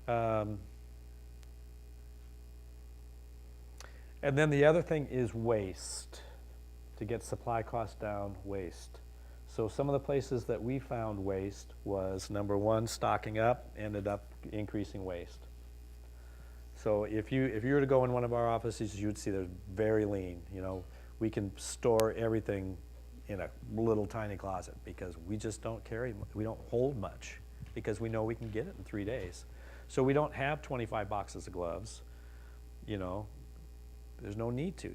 And then the other thing is waste. To get supply costs down, waste. So some of the places that we found waste was, number one, stocking up, ended up increasing waste. So if you were to go in one of our offices, you would see they're very lean. You know, we can store everything in a little tiny closet because we just don't we don't hold much because we know we can get it in 3 days. So we don't have 25 boxes of gloves, you know. There's no need to.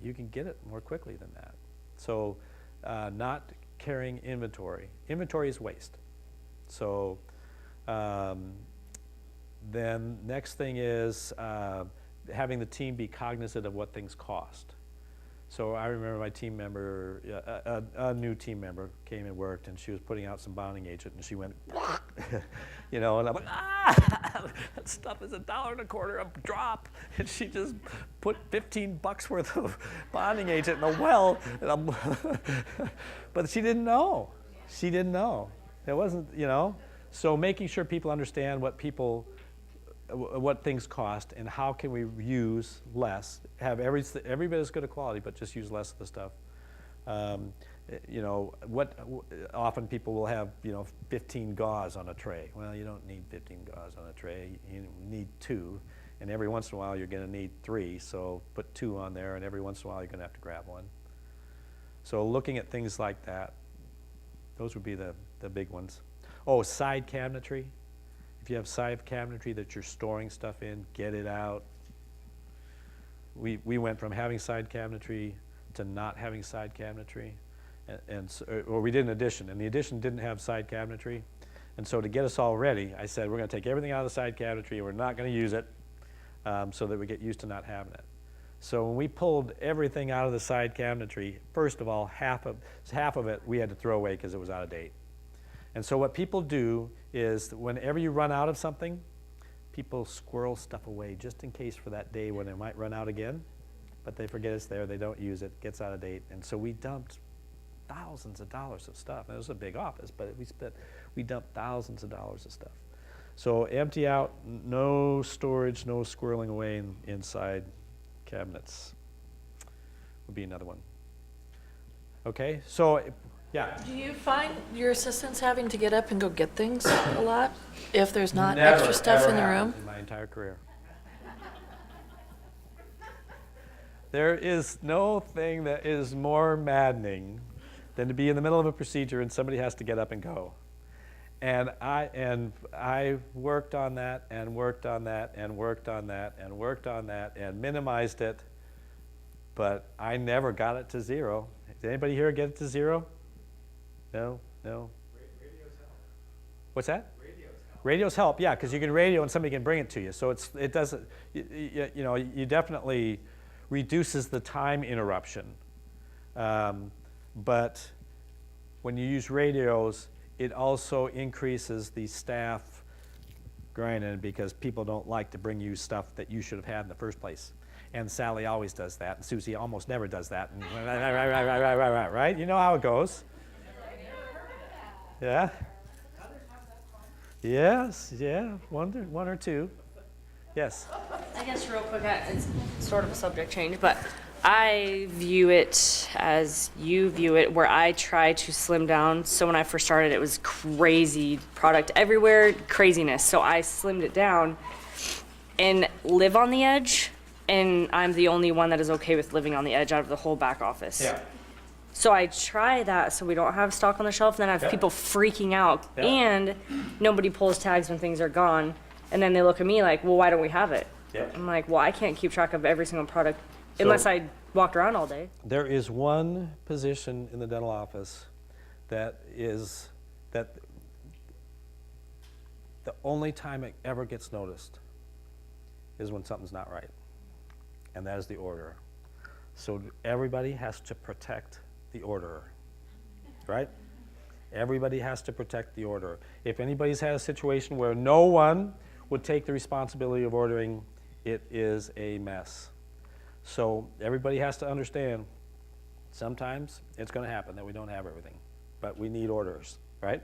You can get it more quickly than that. So not carrying inventory. Inventory is waste. So then next thing is having the team be cognizant of what things cost. So I remember my team member, a new team member came and worked, and she was putting out some bonding agent, and she went, you know, and I'm like, that stuff is $1.25 a drop, and she just put $15 worth of bonding agent in a well, and but she didn't know. She didn't know. It wasn't, you know. So making sure people understand what things cost and how can we use less, have every bit as good a quality, but just use less of the stuff. You know, often people will have, you know, 15 gauze on a tray. Well, you don't need 15 gauze on a tray. You need 2, and every once in a while you're going to need 3. So put 2 on there, and every once in a while you're going to have to grab 1. So looking at things like that, those would be the big ones. Oh, side cabinetry. If you have side cabinetry that you're storing stuff in, get it out. We went from having side cabinetry to not having side cabinetry, or we did an addition, and the addition didn't have side cabinetry. And so to get us all ready, I said, we're going to take everything out of the side cabinetry, and we're not going to use it so that we get used to not having it. So when we pulled everything out of the side cabinetry, first of all, half of it we had to throw away because it was out of date. And so what people do is whenever you run out of something, people squirrel stuff away just in case for that day when it might run out again, but they forget it's there, they don't use it, gets out of date. And so we dumped thousands of dollars of stuff. And it was a big office, but we dumped thousands of dollars of stuff. So empty out, no storage, no squirreling away inside cabinets would be another one. Okay, so yeah. Do you find your assistants having to get up and go get things a lot if there's not Never, extra stuff ever in the room? happened in my entire career. There is no thing that is more maddening than to be in the middle of a procedure and somebody has to get up and go. And I worked on that and worked on that and worked on that and worked on that and minimized it, but I never got it to 0. Did anybody here get it to 0? No, no. Radios help. What's that? Radios help. Radios help, yeah, because you can radio and somebody can bring it to you. So it doesn't, you know, you definitely reduces the time interruption. But when you use radios, it also increases the staff grinding because people don't like to bring you stuff that you should have had in the first place. And Sally always does that, and Susie almost never does that. And right? You know how it goes. Yeah. Yes, yeah, one or two. Yes. I guess real quick, it's sort of a subject change, but I view it as you view it, where I try to slim down. So when I first started, it was crazy product everywhere, craziness. So I slimmed it down and live on the edge, and I'm the only one that is okay with living on the edge out of the whole back office. Yeah. So I try that so we don't have stock on the shelf, and then I have people freaking out, Yeah. and nobody pulls tags when things are gone, and then they look at me like, well, why don't we have it? Yeah. I'm like, well, I can't keep track of every single product unless I walked around all day. There is one position in the dental office that the only time it ever gets noticed is when something's not right, and that is the orderer. So everybody has to protect the orderer, right? Everybody has to protect the orderer. If anybody's had a situation where no one would take the responsibility of ordering, it is a mess. So everybody has to understand, sometimes it's going to happen that we don't have everything, but we need orders, right?